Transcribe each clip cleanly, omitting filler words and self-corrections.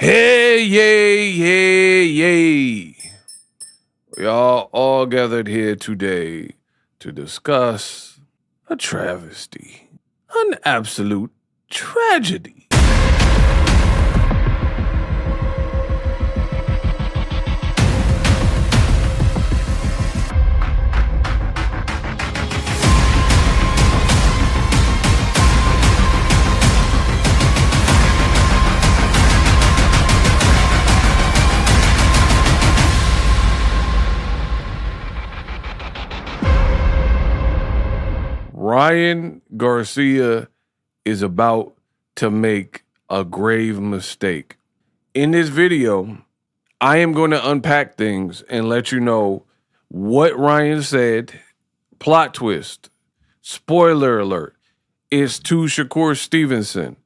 Hey, yay, yay, yay. We are all gathered here today to discuss a travesty, an absolute tragedy. Ryan Garcia is about to make a grave mistake. In this video, I am going to unpack things and let you know what Ryan said. Plot twist, spoiler alert, is to Shakur Stevenson.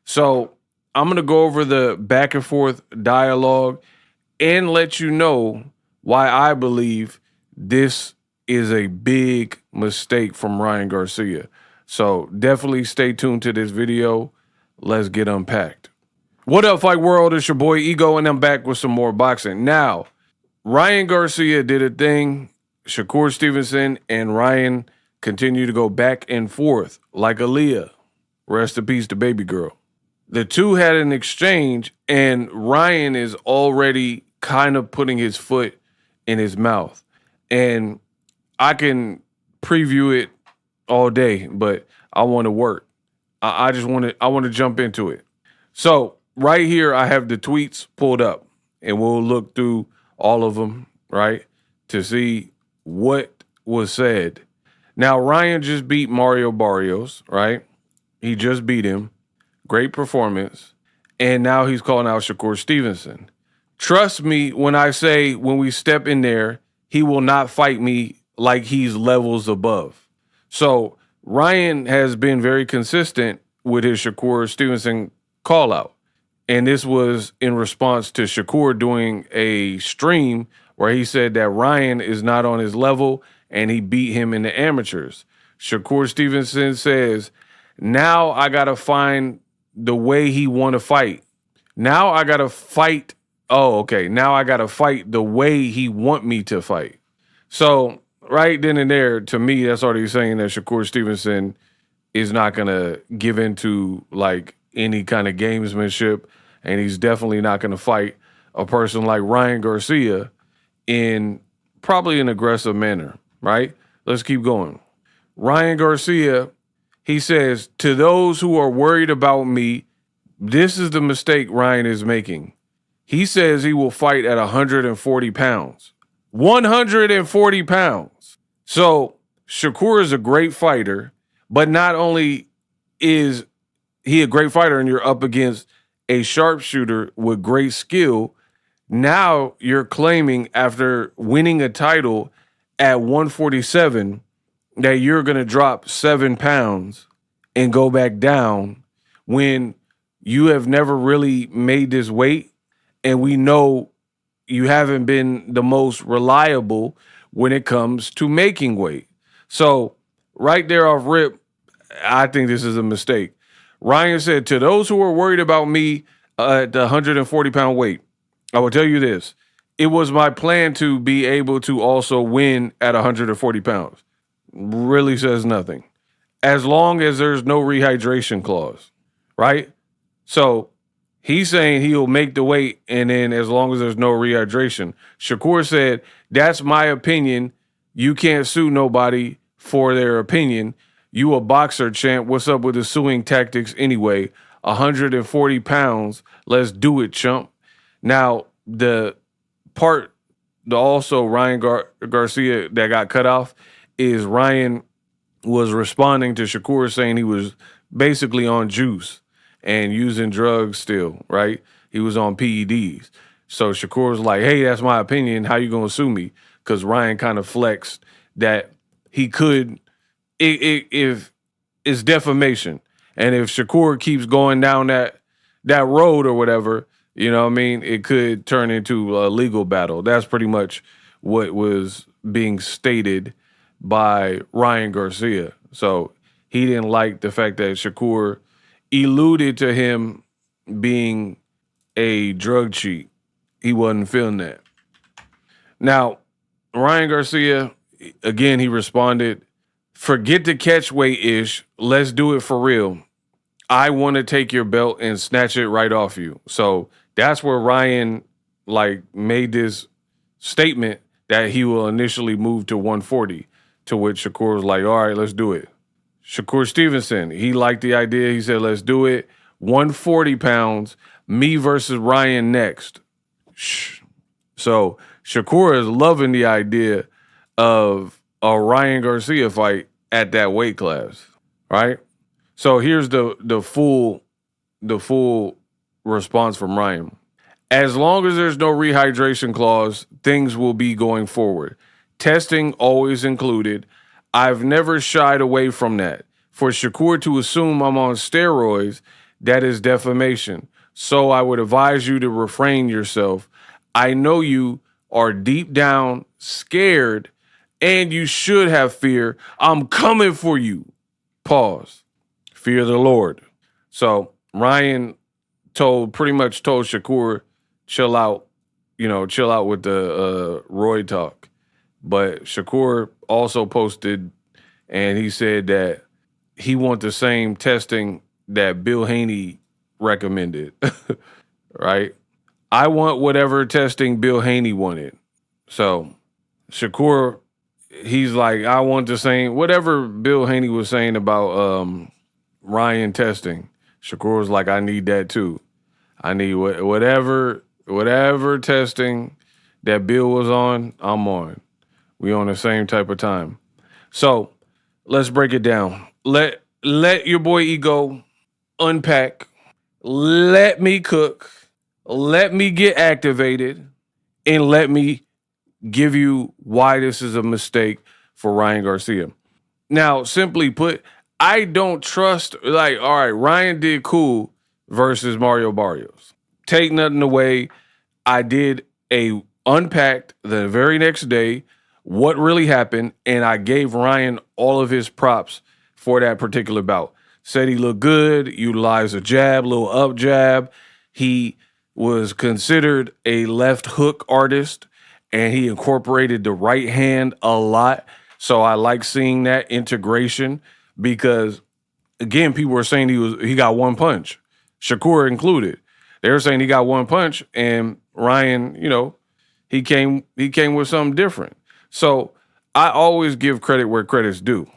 So I'm going to go over the back and forth dialogue and let you know why I believe this is a big mistake from Ryan Garcia. So definitely stay tuned to this video. Let's get unpacked. What up, Fight World? It's your boy Ego, and I'm back with some more boxing. Now, Ryan Garcia did a thing. Shakur Stevenson and Ryan continue to go back and forth like Aaliyah. Rest in peace to baby girl. The two had an exchange, and Ryan is already kind of putting his foot in his mouth. And I can preview it all day, but I want to work. I want to jump into it. So right here, I have the tweets pulled up, and we'll look through all of them, right, to see what was said. Now, Ryan just beat Mario Barrios, right? He just beat him. Great performance. And now he's calling out Shakur Stevenson. Trust me when I say when we step in there, he will not fight me like he's levels above. So Ryan has been very consistent with his Shakur Stevenson call out. And this was in response to Shakur doing a stream where he said that Ryan is not on his level and he beat him in the amateurs. Shakur Stevenson says, now I got to find the way he want to fight. Now I got to fight. Oh, okay. Now I got to fight the way he want me to fight. So right then and there, to me, that's already saying that Shakur Stevenson is not going to give into like any kind of gamesmanship, and he's definitely not going to fight a person like Ryan Garcia in probably an aggressive manner, right? Let's keep going. Ryan Garcia, he says, to those who are worried about me, this is the mistake Ryan is making. He says he will fight at 140 pounds. 140 pounds. So Shakur is a great fighter, but not only is he a great fighter and you're up against a sharpshooter with great skill, now you're claiming after winning a title at 147 that you're going to drop 7 pounds and go back down when you have never really made this weight, and we know you haven't been the most reliable when it comes to making weight. So right there off rip, I think this is a mistake. Ryan said, to those who are worried about me at the 140-pound weight, I will tell you this. It was my plan to be able to also win at 140 pounds. Really says nothing. As long as there's no rehydration clause, right? So he's saying he'll make the weight, and then as long as there's no rehydration. Shakur said, that's my opinion. You can't sue nobody for their opinion. You a boxer, champ. What's up with the suing tactics anyway? 140 pounds. Let's do it, chump. Now, the part, also Ryan Garcia that got cut off is Ryan was responding to Shakur saying he was basically on juice and using drugs still, right? He was on PEDs. So Shakur was like, hey, that's my opinion. How you going to sue me? Because Ryan kind of flexed that he could, if it's defamation. And if Shakur keeps going down that road or whatever, you know what I mean, it could turn into a legal battle. That's pretty much what was being stated by Ryan Garcia. So he didn't like the fact that Shakur alluded to him being a drug cheat. He wasn't feeling that. Now, Ryan Garcia, again, he responded, forget the catch weight ish. Let's do it for real. I want to take your belt and snatch it right off you. So that's where Ryan made this statement that he will initially move to 140, to which Shakur was like, all right, let's do it. Shakur Stevenson, he liked the idea. He said, let's do it. 140 pounds, me versus Ryan next. Shh. So Shakur is loving the idea of a Ryan Garcia fight at that weight class, right? So here's the full response from Ryan. As long as there's no rehydration clause, things will be going forward. Testing always included. I've never shied away from that. For Shakur to assume I'm on steroids, that is defamation. So I would advise you to refrain yourself. I know you are deep down scared and you should have fear. I'm coming for you. Pause. Fear the Lord. So Ryan pretty much told Shakur, chill out with the Roy talk. But Shakur also posted, and he said that he wants the same testing that Bill Haney recommended, right? I want whatever testing Bill Haney wanted. So Shakur, he's like, I want the same, whatever Bill Haney was saying about Ryan testing. Shakur was like, I need that too. I need whatever testing that Bill was on, I'm on. We on the same type of time. So let's break it down. Let your boy Ego unpack. Let me cook. Let me get activated. And let me give you why this is a mistake for Ryan Garcia. Now, simply put, I don't trust, all right, Ryan did cool versus Mario Barrios. Take nothing away. I did a unpacked the very next day what really happened, and I gave Ryan all of his props for that particular bout. Said he looked good, utilized a jab, little up jab. He was considered a left hook artist, and he incorporated the right hand a lot. So I like seeing that integration because, again, people were saying he got one punch, Shakur included. They were saying he got one punch, and Ryan, he came with something different. So I always give credit where credit's due.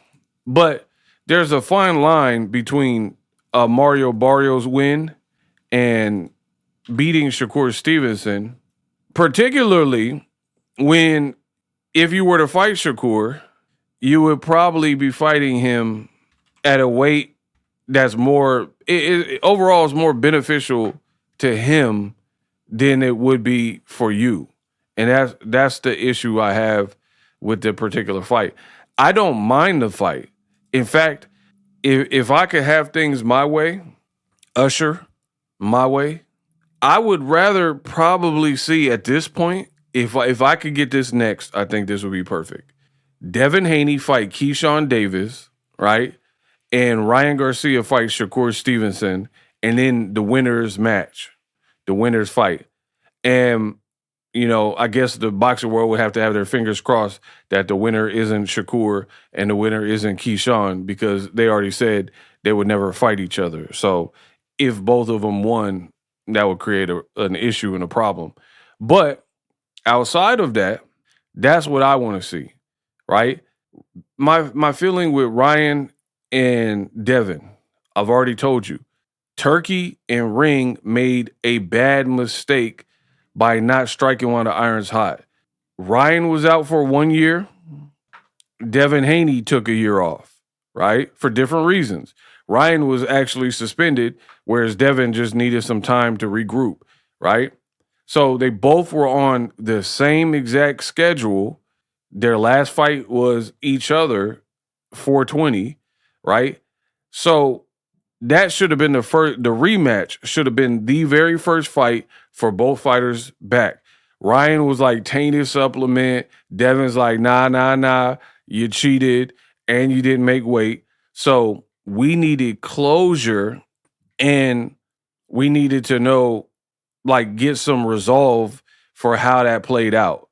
But there's a fine line between Mario Barrios win and beating Shakur Stevenson, particularly when if you were to fight Shakur, you would probably be fighting him at a weight that's more, overall is more beneficial to him than it would be for you. And that's the issue I have with the particular fight. I don't mind the fight. In fact, if I could have things my way, Usher, my way, I would rather probably see at this point, if I could get this next, I think this would be perfect. Devin Haney fight Keyshawn Davis, right? And Ryan Garcia fight Shakur Stevenson, and then the winners match, the winners fight. And I guess the boxing world would have to have their fingers crossed that the winner isn't Shakur and the winner isn't Keyshawn, because they already said they would never fight each other. So if both of them won, that would create an issue and a problem. But outside of that, that's what I want to see, right? My feeling with Ryan and Devin, I've already told you, Turkey and Ring made a bad mistake by not striking while the iron's hot. Ryan was out for 1 year. Devin Haney took a year off, right? For different reasons. Ryan was actually suspended, whereas Devin just needed some time to regroup, right? So they both were on the same exact schedule. Their last fight was each other, 420, right? So that should have been the rematch should have been the very first fight for both fighters back. Ryan was like, tainted supplement. Devin's like, nah, you cheated and you didn't make weight. So we needed closure, and we needed to know like get some resolve for how that played out.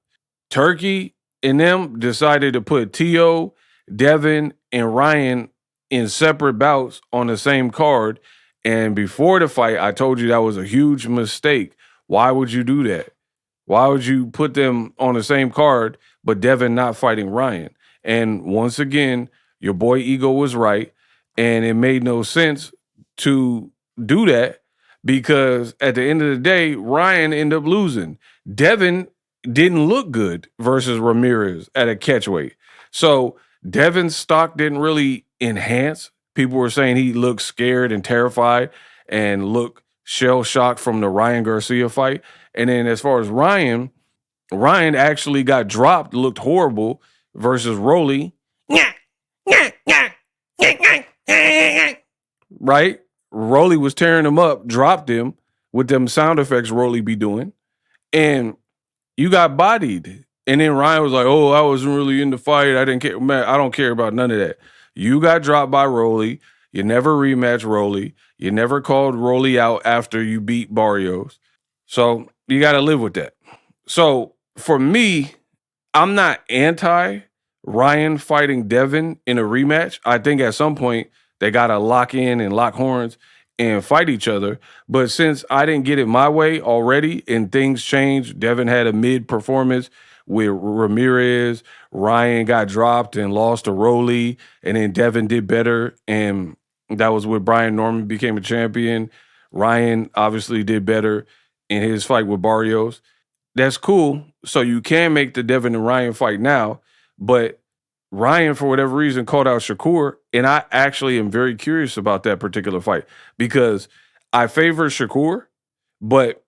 Turkey and them decided to put T.O., Devin, and Ryan in separate bouts on the same card. And before the fight, I told you that was a huge mistake. Why would you do that? Why would you put them on the same card, but Devin not fighting Ryan? And once again, your boy Ego was right. And it made no sense to do that because at the end of the day, Ryan ended up losing. Devin didn't look good versus Ramirez at a catchweight. So Devin's stock didn't really enhance. People were saying he looked scared and terrified and looked shell shocked from the Ryan Garcia fight. And then as far as Ryan actually got dropped, looked horrible versus Rolly. Right? Rolly was tearing him up, dropped him with them sound effects Rolly be doing. And you got bodied. And then Ryan was like, oh, I wasn't really in the fight. I didn't care. Man, I don't care about none of that. You got dropped by Rolly. You never rematched Rolly. You never called Rolly out after you beat Barrios. So you got to live with that. So for me, I'm not anti Ryan fighting Devin in a rematch. I think at some point they got to lock in and lock horns and fight each other. But since I didn't get it my way already and things changed, Devin had a mid performance with Ramirez. Ryan got dropped and lost to Rolly, and then Devin did better. And that was with Brian Norman became a champion. Ryan obviously did better in his fight with Barrios. That's cool. So you can make the Devin and Ryan fight now, but Ryan, for whatever reason, called out Shakur, and I actually am very curious about that particular fight because I favor Shakur, but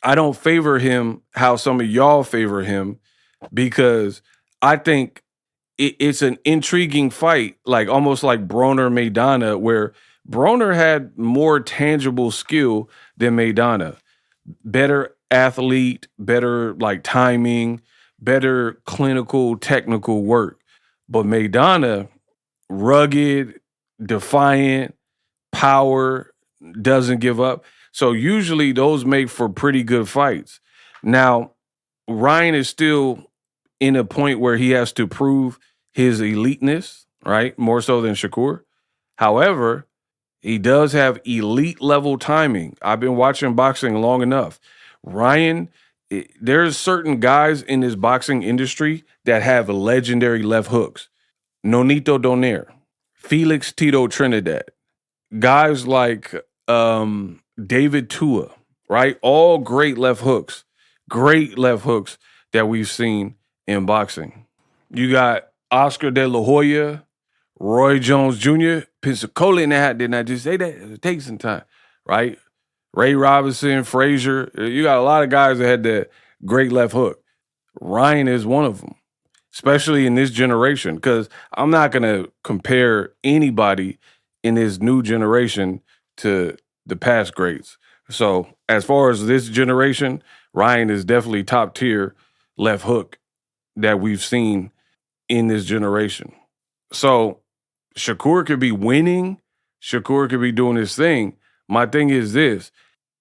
I don't favor him how some of y'all favor him because I think it's an intriguing fight, like almost like Broner Maidana, where Broner had more tangible skill than Maidana. Better athlete, better like timing, better clinical, technical work. But Maidana, rugged, defiant, power, doesn't give up. So usually those make for pretty good fights. Now, Ryan is still in a point where he has to prove his eliteness, right? More so than Shakur. However, he does have elite level timing. I've been watching boxing long enough. Ryan, there's certain guys in this boxing industry that have legendary left hooks. Nonito Donaire, Felix Tito Trinidad, guys like David Tua, right? All great left hooks that we've seen in boxing. You got Oscar De La Hoya, Roy Jones Jr., Pensacola in that. Didn't I just say that? It takes some time, right? Ray Robinson, Frazier. You got a lot of guys that had that great left hook. Ryan is one of them, especially in this generation, because I'm not going to compare anybody in this new generation to the past greats. So as far as this generation, Ryan is definitely top tier left hook that we've seen in this generation. So Shakur could be winning. Shakur could be doing his thing. My thing is this.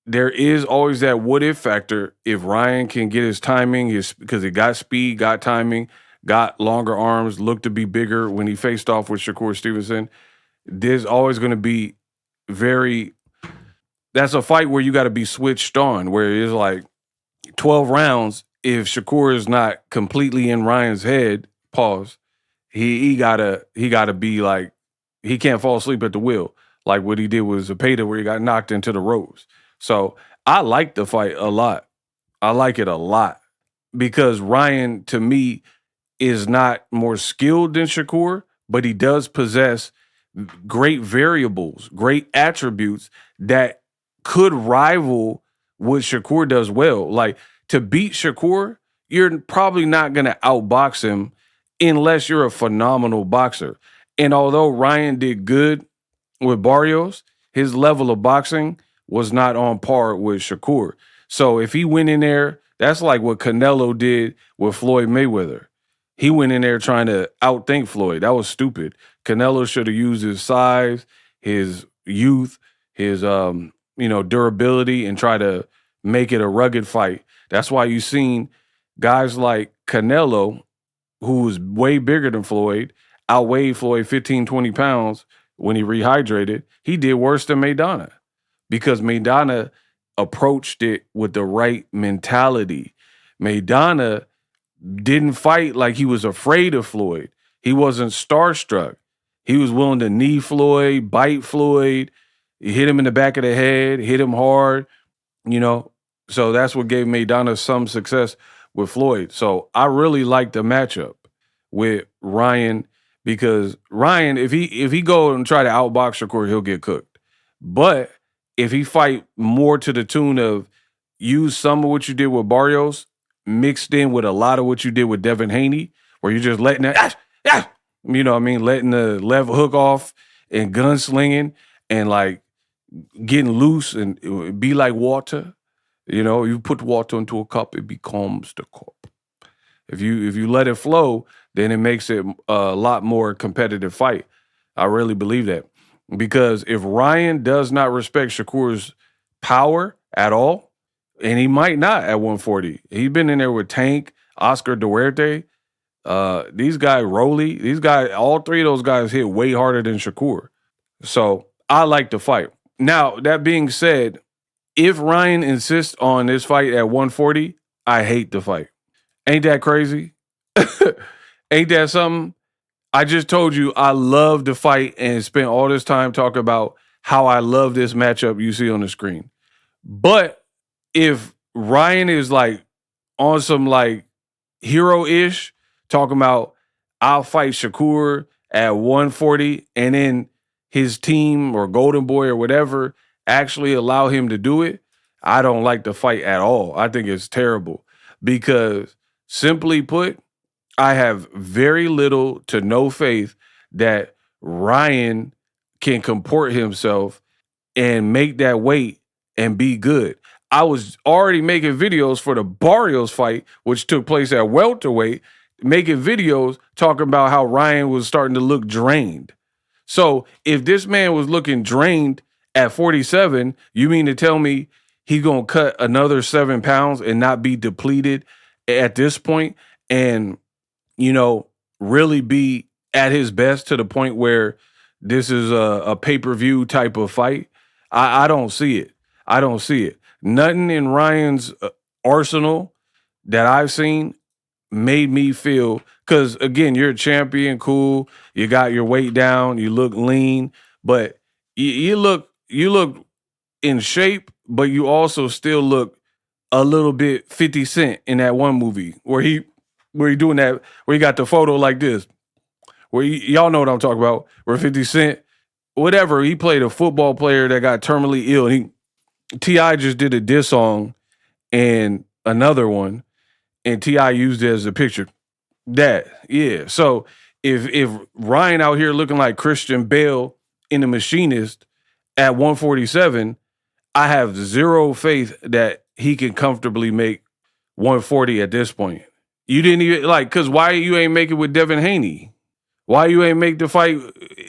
There is always that what if factor if Ryan can get his timing, because he got speed, got timing, got longer arms, looked to be bigger when he faced off with Shakur Stevenson. There's always going to be that's a fight where you got to be switched on, where it's like 12 rounds. If Shakur is not completely in Ryan's head, pause, he gotta be like, he can't fall asleep at the wheel, like what he did with Zepeda, where he got knocked into the ropes. So I like the fight a lot. I like it a lot because Ryan, to me, is not more skilled than Shakur, but he does possess great variables, great attributes that could rival what Shakur does well. Like, to beat Shakur, you're probably not going to outbox him unless you're a phenomenal boxer. And although Ryan did good with Barrios, his level of boxing was not on par with Shakur. So if he went in there, that's like what Canelo did with Floyd Mayweather. He went in there trying to outthink Floyd. That was stupid. Canelo should have used his size, his youth, his durability, and try to make it a rugged fight. That's why you seen guys like Canelo, who was way bigger than Floyd, outweighed Floyd 15, 20 pounds when he rehydrated. He did worse than Maidana because Maidana approached it with the right mentality. Maidana didn't fight like he was afraid of Floyd. He wasn't starstruck. He was willing to knee Floyd, bite Floyd, hit him in the back of the head, hit him hard, you know. So that's what gave Maidana some success with Floyd. So I really like the matchup with Ryan because Ryan, if he go and try to outbox Shakur, he'll get cooked. But if he fight more to the tune of use some of what you did with Barrios mixed in with a lot of what you did with Devin Haney, where you're just letting that, you know what I mean, letting the left hook off and gunslinging and like getting loose and be like water. You know, you put water into a cup, it becomes the cup. If you let it flow, then it makes it a lot more competitive fight. I really believe that. Because if Ryan does not respect Shakur's power at all, and he might not at 140, he's been in there with Tank, Oscar Duarte, these guys, Rolly, these guys, all three of those guys hit way harder than Shakur. So I like the fight. Now, that being said, if Ryan insists on this fight at 140, I hate the fight. Ain't that crazy? Ain't that something? I just told you I love the fight and spent all this time talking about how I love this matchup you see on the screen. But if Ryan is like on some like hero-ish, talking about I'll fight Shakur at 140 and then his team or Golden Boy or whatever actually allow him to do it, I don't like the fight at all. I think it's terrible because simply put, I have very little to no faith that Ryan can comport himself and make that weight and be good. I was already making videos for the Barrios fight, which took place at welterweight, making videos talking about how Ryan was starting to look drained. So if this man was looking drained at 47, you mean to tell me he's going to cut another 7 pounds and not be depleted at this point and, you know, really be at his best to the point where this is a pay-per-view type of fight? I don't see it. I don't see it. Nothing in Ryan's arsenal that I've seen made me feel, because again, you're a champion, cool. You got your weight down, you look lean, but you look in shape, but you also still look a little bit 50 Cent in that one movie where he doing that, where he got the photo like this, where y'all know what I'm talking about, where 50 Cent, whatever, he played a football player that got terminally ill. And T.I. just did a diss song and another one, and T.I. used it as a picture. Yeah. So if Ryan out here looking like Christian Bale in The Machinist at 147, I have zero faith that he can comfortably make 140 at this point. You didn't even because why you ain't make it with Devin Haney? Why you ain't make the fight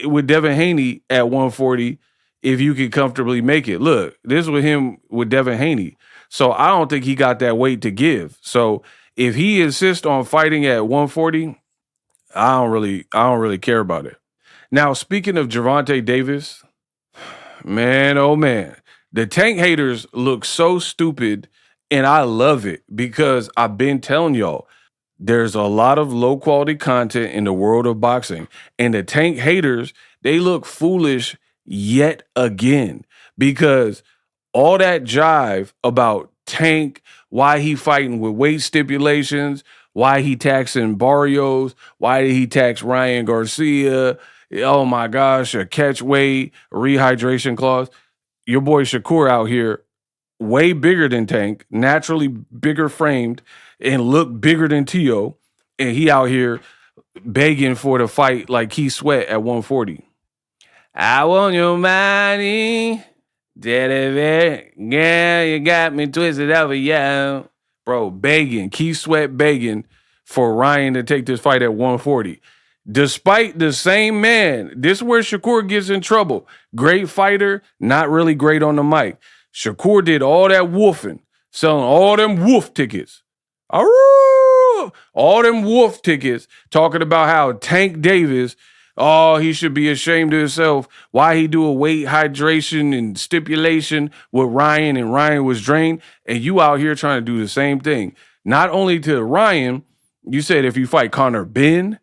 with Devin Haney at 140 if you could comfortably make it? Look, this was him with Devin Haney. So I don't think he got that weight to give. So if he insists on fighting at 140, I don't really care about it. Now, speaking of Gervonta Davis, man, oh man, the Tank haters look so stupid, and I love it because I've been telling y'all, there's a lot of low quality content in the world of boxing, and the Tank haters, they look foolish yet again because all that jive about Tank, why he fighting with weight stipulations, why he taxing Barrios, why did he tax Ryan Garcia? Oh my gosh, a catch weight, rehydration clause. Your boy Shakur out here, way bigger than Tank, naturally bigger framed, and look bigger than Tio, and he out here begging for the fight like he sweat at 140. I want your money. Yeah, you got me twisted over, yeah. Bro, begging, Keith Sweat begging for Ryan to take this fight at 140. Despite the same man, this is where Shakur gets in trouble. Great fighter, not really great on the mic. Shakur did all that woofing. selling all them wolf tickets. All them wolf tickets talking about how Tank Davis, oh, he should be ashamed of himself. Why he do a weight hydration and stipulation with Ryan and Ryan was drained. And you out here trying to do the same thing. Not only to Ryan, you said if you fight Conor Ben,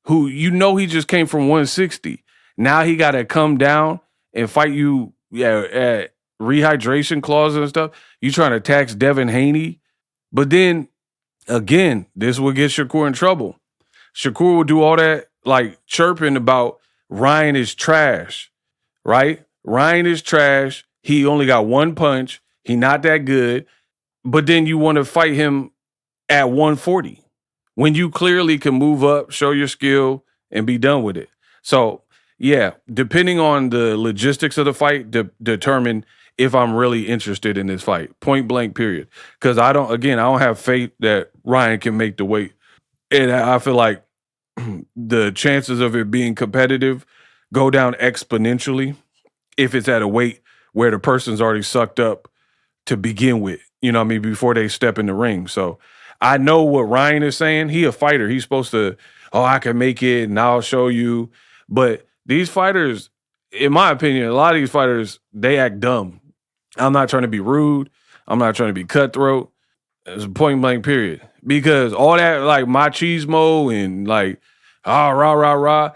who you know he just came from 160. Now he got to come down and fight you at rehydration clauses and stuff. You trying to tax Devin Haney. But then, again, this will get Shakur in trouble. Shakur will do all that like chirping about Ryan is trash, right? Ryan is trash. He only got one punch. He not that good. But then you want to fight him at 140 when you clearly can move up, show your skill, and be done with it. So, yeah, depending on the logistics of the fight, determine if I'm really interested in this fight. Point blank, period. Because I don't have faith that Ryan can make the weight. And I feel like the chances of it being competitive go down exponentially if it's at a weight where the person's already sucked up to begin with, you know what I mean, before they step in the ring. So I know what Ryan is saying. He a fighter. He's supposed to, oh, I can make it and I'll show you. But these fighters, in my opinion, a lot of these fighters, they act dumb. I'm not trying to be rude. I'm not trying to be cutthroat. It's a point blank period. Because all that, like, machismo and, like, rah, rah, rah,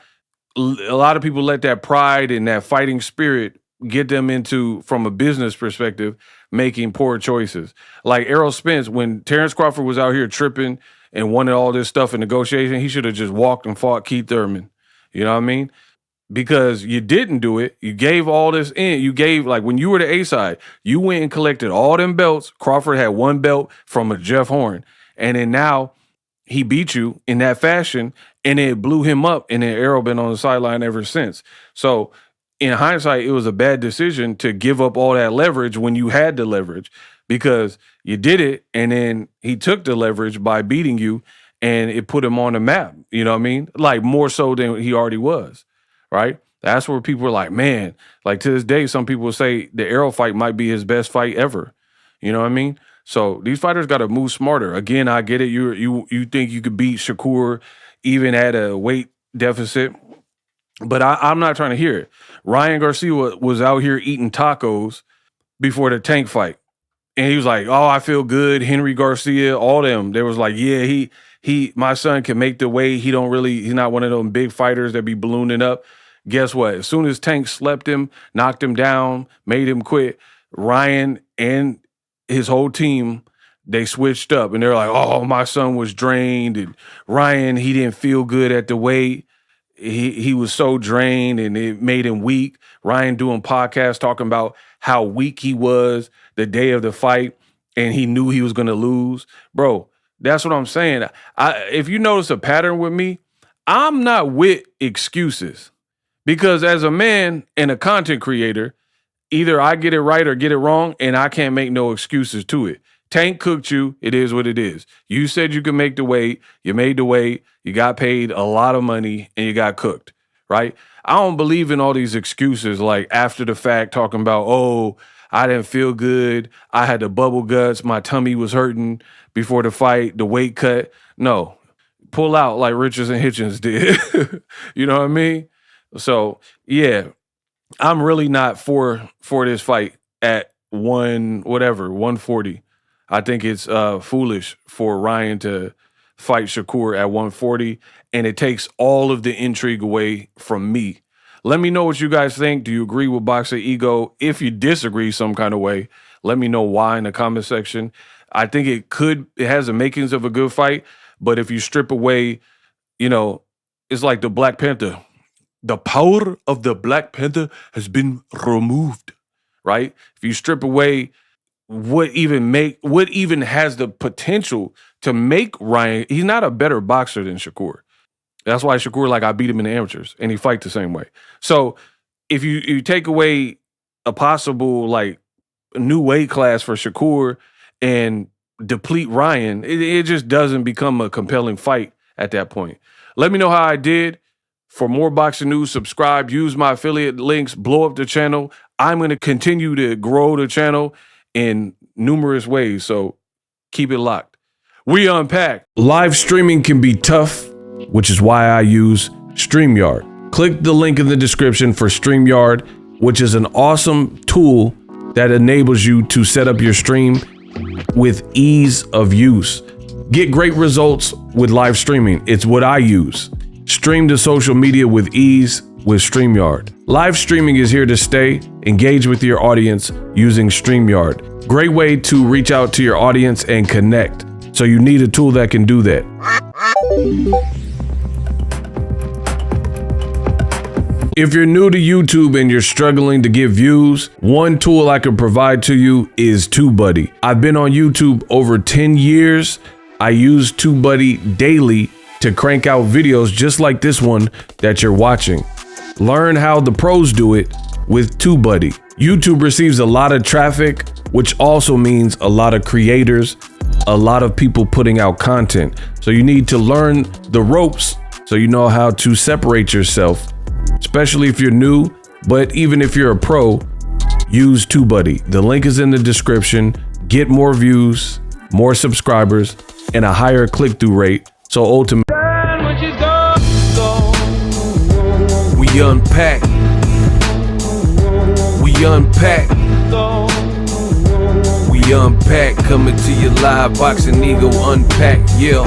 a lot of people let that pride and that fighting spirit get them into, from a business perspective, making poor choices. Like Errol Spence, when Terrence Crawford was out here tripping and wanted all this stuff in negotiation, he should have just walked and fought Keith Thurman. You know what I mean? Because you didn't do it. You gave all this in. You gave, like, when you were the A side, you went and collected all them belts. Crawford had one belt from a Jeff Horn. And then now he beat you in that fashion, and it blew him up, and then Errol been on the sideline ever since. So in hindsight, it was a bad decision to give up all that leverage when you had the leverage, because you did it, and then he took the leverage by beating you, and it put him on the map. You know what I mean? Like, more so than he already was, right? That's where people are like, man, like, to this day, some people say the Errol fight might be his best fight ever. You know what I mean? So these fighters got to move smarter. Again, I get it. You think you could beat Shakur even at a weight deficit, but I'm not trying to hear it. Ryan Garcia was out here eating tacos before the Tank fight, and he was like, "Oh, I feel good." Henry Garcia, all them, they was like, "Yeah, my son can make the weight. He's not one of them big fighters that be ballooning up." Guess what? As soon as Tank slept him, knocked him down, made him quit, Ryan and his whole team, they switched up, and they're like, "Oh, my son was drained, and Ryan, he didn't feel good at the weight. He was so drained, and it made him weak." Ryan doing podcasts talking about how weak he was the day of the fight, and he knew he was going to lose. Bro, that's what I'm saying. If you notice a pattern with me, I'm not with excuses, because as a man and a content creator, either I get it right or get it wrong, and I can't make no excuses to it. Tank cooked you. It is what it is. You said you could make the weight. You made the weight. You got paid a lot of money, and you got cooked, right? I don't believe in all these excuses, like after the fact, talking about, oh, I didn't feel good. I had the bubble guts. My tummy was hurting before the fight, the weight cut. No, pull out like Richards and Hitchens did. You know what I mean? So, yeah, I'm really not for this fight at 140. I think it's foolish for Ryan to fight Shakur at 140, and it takes all of the intrigue away from me. Let me know what you guys think. Do you agree with Boxingego? If you disagree some kind of way, let me know why in the comment section. I think it has the makings of a good fight, but if you strip away, it's like the Black Panther. The power of the Black Panther has been removed, right? If you strip away what even has the potential to make Ryan, he's not a better boxer than Shakur. That's why Shakur, like, I beat him in the amateurs, and he fight the same way. So if you take away a possible, like, new weight class for Shakur and deplete Ryan, it just doesn't become a compelling fight at that point. Let me know how I did. For more boxing news, subscribe, use my affiliate links, blow up the channel. I'm going to continue to grow the channel and numerous ways, so keep it locked. We unpack. Live streaming can be tough, which is why I use StreamYard. Click the link in the description for StreamYard, which is an awesome tool that enables you to set up your stream with ease of use. Get great results with live streaming. It's what I use. Stream to social media with ease with StreamYard. Live streaming is here to stay. Engage with your audience using StreamYard. Great way to reach out to your audience and connect. So you need a tool that can do that. If you're new to YouTube and you're struggling to get views, one tool I can provide to you is TubeBuddy. I've been on YouTube over 10 years. I use TubeBuddy daily to crank out videos just like this one that you're watching. Learn how the pros do it with TubeBuddy. YouTube receives a lot of traffic, which also means a lot of creators, a lot of people putting out content. So you need to learn the ropes so you know how to separate yourself, especially if you're new, but even if you're a pro, use TubeBuddy. The link is in the description. Get more views, more subscribers, and a higher click-through rate. So ultimately, we unpack. We unpack. We unpack. Coming to you live, Boxingego Unpacked. Yeah.